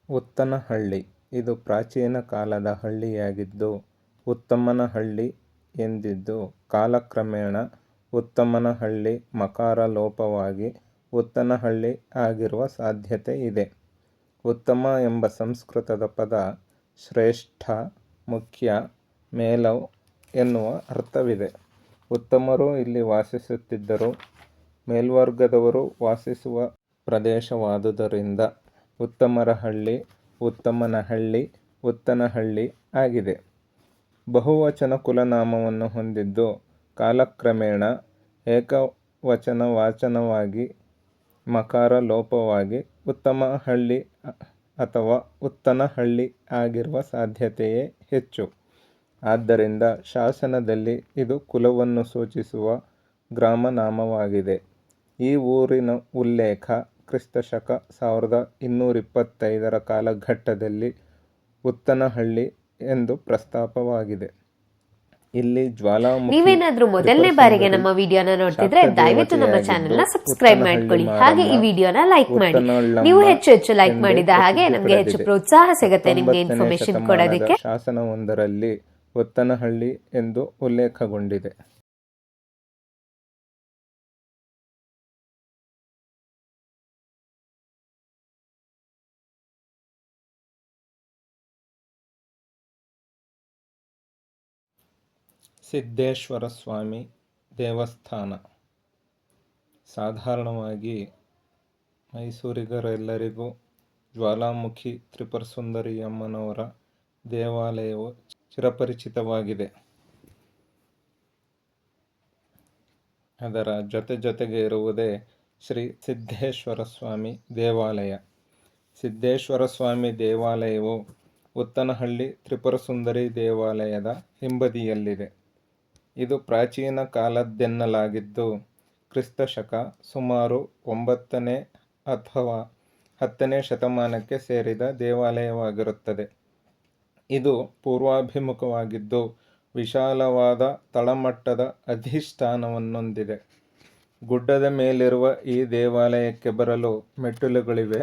ಉತ್ತನಹಳ್ಳಿ ಇದು ಪ್ರಾಚೀನ ಕಾಲದ ಹಳ್ಳಿಯಾಗಿದ್ದು ಉತ್ತಮನಹಳ್ಳಿ ಎಂದಿದ್ದು ಕಾಲಕ್ರಮೇಣ ಉತ್ತಮನಹಳ್ಳಿ ಮಕಾರ ಲೋಪವಾಗಿ ಉತ್ತನಹಳ್ಳಿ ಆಗಿರುವ ಸಾಧ್ಯತೆ ಇದೆ. ಉತ್ತಮ ಎಂಬ ಸಂಸ್ಕೃತದ ಪದ ಶ್ರೇಷ್ಠ, ಮುಖ್ಯ, ಮೇಲವ್ ಎನ್ನುವ ಅರ್ಥವಿದೆ. ಉತ್ತಮರು ಇಲ್ಲಿ ವಾಸಿಸುತ್ತಿದ್ದರು. ಮೇಲ್ವರ್ಗದವರು ವಾಸಿಸುವ ಪ್ರದೇಶವಾದುದರಿಂದ ಉತ್ತಮರ ಹಳ್ಳಿ, ಉತ್ತಮನಹಳ್ಳಿ, ಉತ್ತನಹಳ್ಳಿ ಆಗಿದೆ. ಬಹುವಚನ ಕುಲನಾಮವನ್ನು ಹೊಂದಿದ್ದು ಕಾಲಕ್ರಮೇಣ ಏಕವಚನವಾಚನವಾಗಿ ಮಕಾರ ಲೋಪವಾಗಿ ಉತ್ತಮಹಳ್ಳಿ ಅಥವಾ ಉತ್ತನಹಳ್ಳಿ ಆಗಿರುವ ಸಾಧ್ಯತೆಯೇ ಹೆಚ್ಚು. ಆದ್ದರಿಂದ ಶಾಸನದಲ್ಲಿ ಇದು ಕುಲವನ್ನು ಸೂಚಿಸುವ ಗ್ರಾಮನಾಮವಾಗಿದೆ. ಈ ಊರಿನ ಉಲ್ಲೇಖ ಕ್ರಿಸ್ತಶಕ 1225 ಕಾಲಘಟ್ಟದಲ್ಲಿ ಉತ್ತನಹಳ್ಳಿ ಎಂದು ಪ್ರಸ್ತಾಪವಾಗಿದೆ. ಇಲ್ಲಿ ಜ್ವಾಲಾಮುಖಿ ನೀವೇನಾದ್ರೂ ಮೊದಲನೇ ಬಾರಿಗೆ ನಮ್ಮ ವಿಡಿಯೋನ ನೋಡ್ತಿದ್ರೆ ದಯವಿಟ್ಟು ನಮ್ಮ ಚಾನೆಲ್ ನ ಸಬ್ಸ್ಕ್ರೈಬ್ ಮಾಡ್ಕೊಳ್ಳಿ. ಹಾಗೆ ಈ ವಿಡಿಯೋನ ಲೈಕ್ ಮಾಡಿ. ನೀವು ಹೆಚ್ಚು ಲೈಕ್ ಮಾಡಿದ ಹಾಗೆ ನಮಗೆ ಹೆಚ್ಚು ಪ್ರೋತ್ಸಾಹ ಸಿಗುತ್ತೆ ನಿಮಗೆ ಇನ್ಫಾರ್ಮೇಶನ್ ಕೊಡೋದಕ್ಕೆ. ಶಾಸನವೊಂದರಲ್ಲಿ ಉತ್ತನಹಳ್ಳಿ ಎಂದು ಉಲ್ಲೇಖಗೊಂಡಿದೆ. ಸಿದ್ದೇಶ್ವರ ಸ್ವಾಮಿ ದೇವಸ್ಥಾನ ಸಾಧಾರಣವಾಗಿ ಮೈಸೂರಿಗರೆಲ್ಲರಿಗೂ ಜ್ವಾಲಾಮುಖಿ ತ್ರಿಪುರಸುಂದರಿ ಅಮ್ಮನವರ ದೇವಾಲಯವು ಚಿರಪರಿಚಿತವಾಗಿದೆ. ಅದರ ಜೊತೆಗೆ ಇರುವುದೇ ಶ್ರೀ ಸಿದ್ದೇಶ್ವರ ಸ್ವಾಮಿ ದೇವಾಲಯ. ಸಿದ್ದೇಶ್ವರ ಸ್ವಾಮಿ ದೇವಾಲಯವು ಉತ್ತನಹಳ್ಳಿ ತ್ರಿಪುರಸುಂದರಿ ದೇವಾಲಯದ ಹಿಂಬದಿಯಲ್ಲಿದೆ. ಇದು ಪ್ರಾಚೀನ ಕಾಲದ್ದೆನ್ನಲಾಗಿದ್ದು ಕ್ರಿಸ್ತಶಕ ಸುಮಾರು 9ನೇ ಅಥವಾ 10ನೇ ಶತಮಾನಕ್ಕೆ ಸೇರಿದ ದೇವಾಲಯವಾಗಿರುತ್ತದೆ. ಇದು ಪೂರ್ವಾಭಿಮುಖವಾಗಿದ್ದು ವಿಶಾಲವಾದ ತಳಮಟ್ಟದ ಅಧಿಷ್ಠಾನವನ್ನೊಂದಿದೆ. ಗುಡ್ಡದ ಮೇಲಿರುವ ಈ ದೇವಾಲಯಕ್ಕೆ ಬರಲು ಮೆಟ್ಟಿಲುಗಳಿವೆ.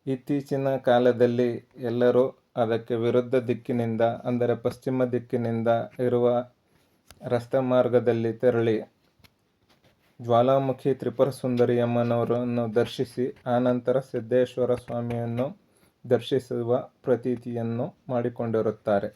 ಇತ್ತೀಚಿನ ಕಾಲದಲ್ಲಿ ಎಲ್ಲರೂ ಅದಕ್ಕೆ ವಿರುದ್ಧ ದಿಕ್ಕಿನಿಂದ ಅಂದರೆ ಪಶ್ಚಿಮ ದಿಕ್ಕಿನಿಂದ ಇರುವ ರಸ್ತೆ ಮಾರ್ಗದಲ್ಲಿ ತೆರಳಿ ಜ್ವಾಲಾಮುಖಿ ತ್ರಿಪುರಸುಂದರಿ ಅಮ್ಮನವರನ್ನು ದರ್ಶಿಸಿ ಆನಂತರ ಸಿದ್ದೇಶ್ವರ ಸ್ವಾಮಿಯನ್ನು ದರ್ಶಿಸುವ ಪ್ರತೀತಿಯನ್ನು ಮಾಡಿಕೊಂಡಿರುತ್ತಾರೆ.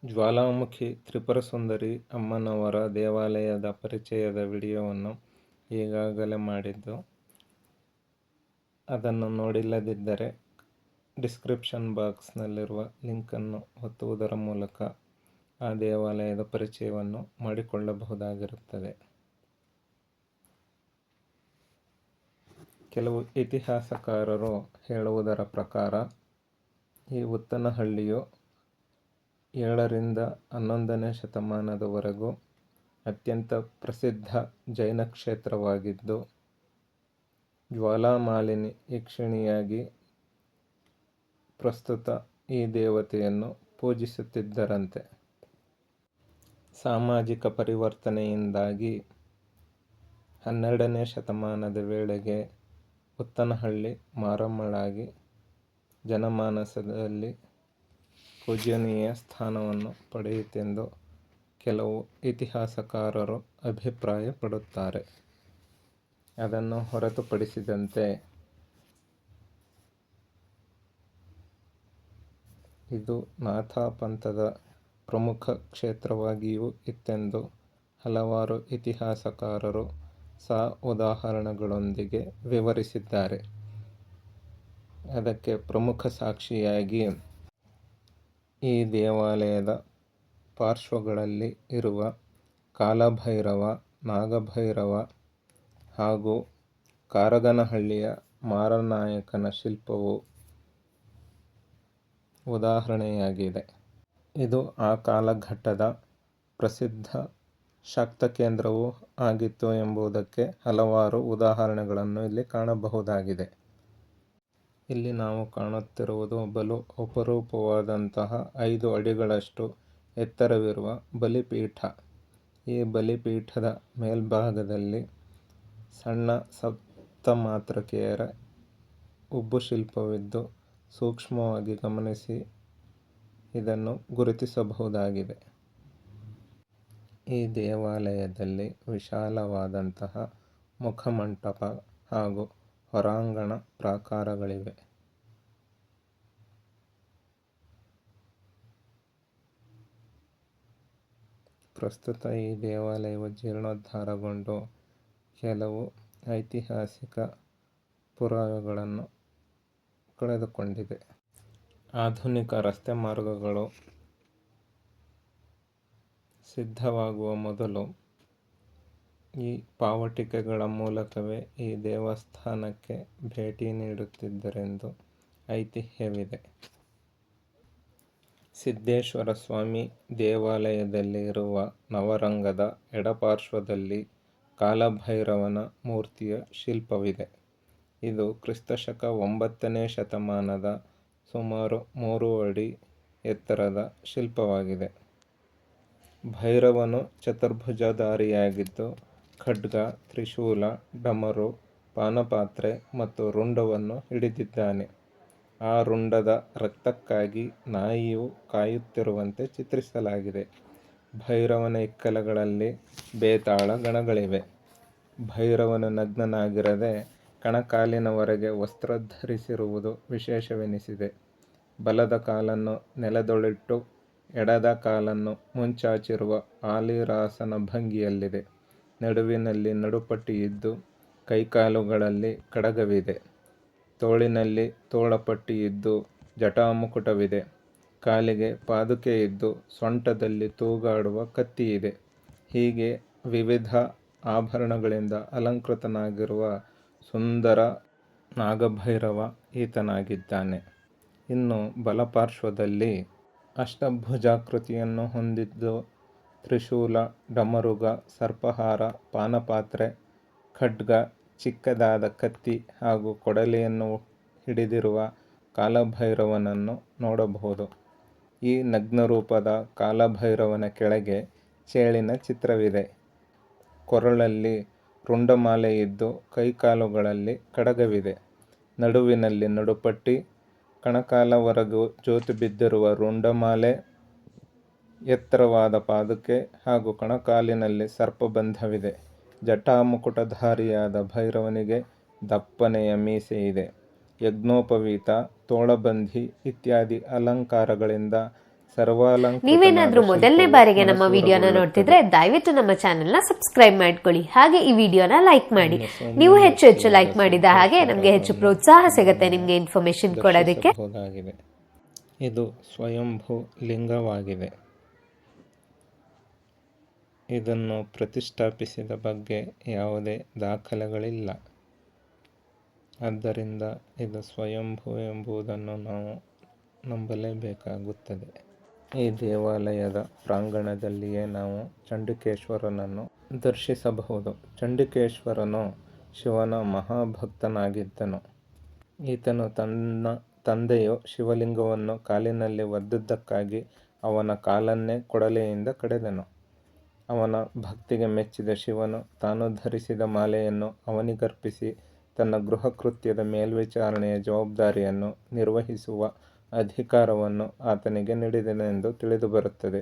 ಜ್ವಾಲಾಮುಖಿ ತ್ರಿಪುರಸುಂದರಿ ಅಮ್ಮನವರ ದೇವಾಲಯದ ಪರಿಚಯದ ವಿಡಿಯೋವನ್ನು ಈಗಾಗಲೇ ಮಾಡಿದ್ದು, ಅದನ್ನು ನೋಡಿಲ್ಲದಿದ್ದರೆ ಡಿಸ್ಕ್ರಿಪ್ಷನ್ ಬಾಕ್ಸ್ನಲ್ಲಿರುವ ಲಿಂಕನ್ನು ಒತ್ತುವುದರ ಮೂಲಕ ಆ ದೇವಾಲಯದ ಪರಿಚಯವನ್ನು ಮಾಡಿಕೊಳ್ಳಬಹುದಾಗಿರುತ್ತದೆ. ಕೆಲವು ಇತಿಹಾಸಕಾರರು ಹೇಳುವುದರ ಪ್ರಕಾರ ಈ ಉತ್ತನಹಳ್ಳಿಯು 7ರಿಂದ 11ನೇ ಶತಮಾನದವರೆಗೂ ಅತ್ಯಂತ ಪ್ರಸಿದ್ಧ ಜೈನ ಕ್ಷೇತ್ರವಾಗಿದ್ದು ಜ್ವಾಲಾಮಾಲಿನಿ ಯಕ್ಷಿಣಿಯಾಗಿ ಪ್ರಸ್ತುತ ಈ ದೇವತೆಯನ್ನು ಪೂಜಿಸುತ್ತಿದ್ದರಂತೆ. ಸಾಮಾಜಿಕ ಪರಿವರ್ತನೆಯಿಂದಾಗಿ 12ನೇ ಶತಮಾನದ ವೇಳೆಗೆ ಉತ್ತನಹಳ್ಳಿ ಮಾರಮ್ಮಳಾಗಿ ಜನಮಾನಸದಲ್ಲಿ ಪೂಜ್ಯನೀಯ ಸ್ಥಾನವನ್ನು ಪಡೆಯಿತೆಂದು ಕೆಲವು ಇತಿಹಾಸಕಾರರು ಅಭಿಪ್ರಾಯಪಡುತ್ತಾರೆ. ಅದನ್ನು ಹೊರತುಪಡಿಸಿದಂತೆ ಇದು ನಾಥಾ ಪಂಥದ ಪ್ರಮುಖ ಕ್ಷೇತ್ರವಾಗಿಯೂ ಇತ್ತೆಂದು ಹಲವಾರು ಇತಿಹಾಸಕಾರರು ಉದಾಹರಣೆಗಳೊಂದಿಗೆ ವಿವರಿಸಿದ್ದಾರೆ. ಅದಕ್ಕೆ ಪ್ರಮುಖ ಸಾಕ್ಷಿಯಾಗಿ ಈ ದೇವಾಲಯದ ಪಾರ್ಶ್ವಗಳಲ್ಲಿ ಇರುವ ಕಾಲಭೈರವ, ನಾಗಭೈರವ ಹಾಗೂ ಕಾರಗನಹಳ್ಳಿಯ ಮಾರನಾಯಕನ ಶಿಲ್ಪವು ಉದಾಹರಣೆಯಾಗಿದೆ. ಇದು ಆ ಕಾಲಘಟ್ಟದ ಪ್ರಸಿದ್ಧ ಶಾಕ್ತ ಕೇಂದ್ರವೂ ಆಗಿತ್ತು ಎಂಬುದಕ್ಕೆ ಹಲವಾರು ಉದಾಹರಣೆಗಳನ್ನು ಇಲ್ಲಿ ಕಾಣಬಹುದಾಗಿದೆ. ಇಲ್ಲಿ ನಾವು ಕಾಣುತ್ತಿರುವುದು ಬಲು ಅಪರೂಪವಾದಂತಹ 5 ಅಡಿಗಳಷ್ಟು ಎತ್ತರವಿರುವ ಬಲಿಪೀಠ. ಈ ಬಲಿಪೀಠದ ಮೇಲ್ಭಾಗದಲ್ಲಿ ಸಣ್ಣ ಸಪ್ತಮಾತೃಕೆಯರ ಉಬ್ಬು ಶಿಲ್ಪವಿದ್ದು ಸೂಕ್ಷ್ಮವಾಗಿ ಗಮನಿಸಿ ಇದನ್ನು ಗುರುತಿಸಬಹುದಾಗಿದೆ. ಈ ದೇವಾಲಯದಲ್ಲಿ ವಿಶಾಲವಾದಂತಹ ಮುಖಮಂಟಪ ಹಾಗೂ ಹೊರಾಂಗಣ ಪ್ರಾಕಾರಗಳಿವೆ. ಪ್ರಸ್ತುತ ಈ ದೇವಾಲಯವು ಜೀರ್ಣೋದ್ಧಾರಗೊಂಡು ಕೆಲವು ಐತಿಹಾಸಿಕ ಪುರಾವೆಗಳನ್ನು ಕಳೆದುಕೊಂಡಿದೆ. ಆಧುನಿಕ ರಸ್ತೆ ಮಾರ್ಗಗಳು ಸಿದ್ಧವಾಗುವ ಮೊದಲು ಈ ಪಾವಟಿಕೆಗಳ ಮೂಲಕವೇ ಈ ದೇವಸ್ಥಾನಕ್ಕೆ ಭೇಟಿ ನೀಡುತ್ತಿದ್ದರೆಂದು ಐತಿಹ್ಯವಿದೆ. ಸಿದ್ದೇಶ್ವರ ಸ್ವಾಮಿ ದೇವಾಲಯದಲ್ಲಿ ಇರುವ ನವರಂಗದ ಎಡಪಾರ್ಶ್ವದಲ್ಲಿ ಕಾಲಭೈರವನ ಮೂರ್ತಿಯ ಶಿಲ್ಪವಿದೆ. ಇದು ಕ್ರಿಸ್ತಶಕ 9ನೇ ಶತಮಾನದ ಸುಮಾರು 3 ಅಡಿ ಎತ್ತರದ ಶಿಲ್ಪವಾಗಿದೆ. ಭೈರವನು ಚತುರ್ಭುಜಧಾರಿಯಾಗಿದ್ದು ಖಡ್ಗ, ತ್ರಿಶೂಲ, ಡಮರು, ಪಾನಪಾತ್ರೆ ಮತ್ತು ರುಂಡವನ್ನು ಹಿಡಿದಿದ್ದಾನೆ. ಆ ರುಂಡದ ರಕ್ತಕ್ಕಾಗಿ ನಾಯಿಯು ಕಾಯುತ್ತಿರುವಂತೆ ಚಿತ್ರಿಸಲಾಗಿದೆ. ಭೈರವನ ಇಕ್ಕೆಲಗಳಲ್ಲಿ ಬೇತಾಳ ಗಣಗಳಿವೆ. ಭೈರವನು ನಗ್ನನಾಗಿರದೆ ಕಣಕಾಲಿನವರೆಗೆ ವಸ್ತ್ರ ಧರಿಸಿರುವುದು ವಿಶೇಷವೆನಿಸಿದೆ. ಬಲದ ಕಾಲನ್ನು ನೆಲದೊಳಿಟ್ಟು ಎಡದ ಕಾಲನ್ನು ಮುಂಚಾಚಿರುವ ಆಲಿರಾಸನ ಭಂಗಿಯಲ್ಲಿದೆ. ನಡುವಿನಲ್ಲಿ ನಡುಪಟ್ಟಿಯಿದ್ದು ಕೈಕಾಲುಗಳಲ್ಲಿ ಕಡಗವಿದೆ. ತೋಳಿನಲ್ಲಿ ತೋಳಪಟ್ಟಿಯಿದ್ದು ಜಟಾಮುಕುಟವಿದೆ. ಕಾಲಿಗೆ ಪಾದುಕೆಯಿದ್ದು ಸೊಂಟದಲ್ಲಿ ತೂಗಾಡುವ ಕತ್ತಿಯಿದೆ. ಹೀಗೆ ವಿವಿಧ ಆಭರಣಗಳಿಂದ ಅಲಂಕೃತನಾಗಿರುವ ಸುಂದರ ನಾಗಭೈರವ ಈತನಾಗಿದ್ದಾನೆ. ಇನ್ನು ಬಲಪಾರ್ಶ್ವದಲ್ಲಿ ಅಷ್ಟಭುಜಾಕೃತಿಯನ್ನು ಹೊಂದಿದ್ದು ತ್ರಿಶೂಲ, ಡಮರುಗ, ಸರ್ಪಹಾರ, ಪಾನಪಾತ್ರೆ, ಖಡ್ಗ, ಚಿಕ್ಕದಾದ ಕತ್ತಿ ಹಾಗೂ ಕೊಡಲಿಯನ್ನು ಹಿಡಿದಿರುವ ಕಾಲಭೈರವನನ್ನು ನೋಡಬಹುದು. ಈ ನಗ್ನರೂಪದ ಕಾಲಭೈರವನ ಕೆಳಗೆ ಚೇಳಿನ ಚಿತ್ರವಿದೆ. ಕೊರಳಲ್ಲಿ ರುಂಡಮಾಲೆಯಿದ್ದು ಕೈಕಾಲುಗಳಲ್ಲಿ ಕಡಗವಿದೆ. ನಡುವಿನಲ್ಲಿ ನಡುಪಟ್ಟಿ, ಕಣಕಾಲವರೆಗೂ ಜೋತು ಬಿದ್ದಿರುವ ರುಂಡಮಾಲೆ, ಎತ್ತರವಾದ ಪಾದುಕೆ ಹಾಗೂ ಕಣಕಾಲಿನಲ್ಲಿ ಸರ್ಪಬಂಧವಿದೆ. ಜಟಾಮುಕುಟಧಾರಿಯಾದ ಭೈರವನಿಗೆ ದಪ್ಪನೆಯ ಮೀಸೆಯಿದೆ. ಯಜ್ಞೋಪವೀತ, ತೋಳಬಂಧಿ ಇತ್ಯಾದಿ ಅಲಂಕಾರಗಳಿಂದ ನೀವೇನಾದ್ರೂ ಮೊದಲನೇ ಬಾರಿಗೆ ನಮ್ಮ ವಿಡಿಯೋನ ನೋಡ್ತಿದ್ರೆ ದಯವಿಟ್ಟು ನಮ್ಮ ಚಾನೆಲ್ನ ಸಬ್ಸ್ಕ್ರೈಬ್ ಮಾಡ್ಕೊಳ್ಳಿ. ಹಾಗೆ ಈ ವಿಡಿಯೋನ ಲೈಕ್ ಮಾಡಿ. ನೀವು ಹೆಚ್ಚು ಲೈಕ್ ಮಾಡಿದ ಹಾಗೆ ನಮಗೆ ಹೆಚ್ಚು ಪ್ರೋತ್ಸಾಹ ಸಿಗುತ್ತೆ ನಿಮ್ಗೆ ಇನ್ಫಾರ್ಮೇಶನ್ ಕೊಡೋದಕ್ಕೆ. ಇದು ಸ್ವಯಂಭೂ ಲಿಂಗವಾಗಿದೆ. ಇದನ್ನು ಪ್ರತಿಷ್ಠಾಪಿಸಿದ ಬಗ್ಗೆ ಯಾವುದೇ ದಾಖಲೆಗಳಿಲ್ಲ. ಆದ್ದರಿಂದ ಇದು ಸ್ವಯಂಭೂ ಎಂಬುದನ್ನು ನಾವು ನಂಬಲೇಬೇಕಾಗುತ್ತದೆ. ಈ ದೇವಾಲಯದ ಪ್ರಾಂಗಣದಲ್ಲಿಯೇ ನಾವು ಚಂಡಿಕೇಶ್ವರನನ್ನು ದರ್ಶಿಸಬಹುದು. ಚಂಡಿಕೇಶ್ವರನು ಶಿವನ ಮಹಾಭಕ್ತನಾಗಿದ್ದನು. ಈತನು ತನ್ನ ತಂದೆಯು ಶಿವಲಿಂಗವನ್ನು ಕಾಲಿನಲ್ಲಿ ಒದ್ದಿದ್ದಕ್ಕಾಗಿ ಅವನ ಕಾಲನ್ನೇ ಕೊಡಲಿಯಿಂದ ಕಡಿದನು. ಅವನ ಭಕ್ತಿಗೆ ಮೆಚ್ಚಿದ ಶಿವನು ತಾನು ಧರಿಸಿದ ಮಾಲೆಯನ್ನು ಅವನಿಗರ್ಪಿಸಿ ತನ್ನ ಗೃಹಕೃತ್ಯದ ಮೇಲ್ವಿಚಾರಣೆಯ ಜವಾಬ್ದಾರಿಯನ್ನು ನಿರ್ವಹಿಸುವ ಅಧಿಕಾರವನ್ನು ಆತನಿಗೆ ನೀಡಿದನೆಂದು ತಿಳಿದುಬರುತ್ತದೆ.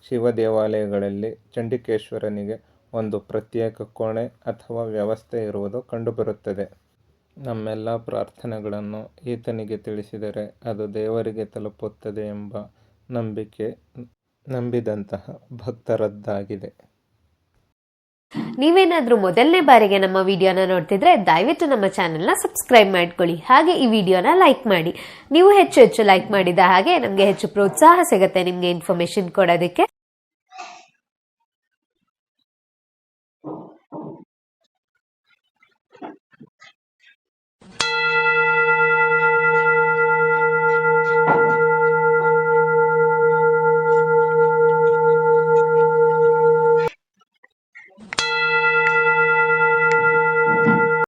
ಶಿವ ದೇವಾಲಯಗಳಲ್ಲಿ ಚಂಡಿಕೇಶ್ವರನಿಗೆ ಒಂದು ಪ್ರತ್ಯೇಕ ಕೋಣೆ ಅಥವಾ ವ್ಯವಸ್ಥೆ ಇರುವುದು ಕಂಡುಬರುತ್ತದೆ. ನಮ್ಮೆಲ್ಲ ಪ್ರಾರ್ಥನೆಗಳನ್ನು ಈತನಿಗೆ ತಿಳಿಸಿದರೆ ಅದು ದೇವರಿಗೆ ತಲುಪುತ್ತದೆ ಎಂಬ ನಂಬಿಕೆ ನಂಬಿದಂತಹ ಭಕ್ತರದ್ದಾಗಿದೆ. ನೀವೇನಾದ್ರೂ ಮೊದಲನೇ ಬಾರಿಗೆ ನಮ್ಮ ವಿಡಿಯೋನ ನೋಡ್ತಿದ್ರೆ ದಯವಿಟ್ಟು ನಮ್ಮ ಚಾನೆಲ್ನ ಸಬ್ಸ್ಕ್ರೈಬ್ ಮಾಡ್ಕೊಳ್ಳಿ. ಹಾಗೆ ಈ ವಿಡಿಯೋನ ಲೈಕ್ ಮಾಡಿ. ನೀವು ಹೆಚ್ಚು ಲೈಕ್ ಮಾಡಿದ ಹಾಗೆ ನಮಗೆ ಹೆಚ್ಚು ಪ್ರೋತ್ಸಾಹ ಸಿಗುತ್ತೆ ನಿಮ್ಗೆ ಇನ್ಫಾರ್ಮೇಶನ್ ಕೊಡೋದಕ್ಕೆ.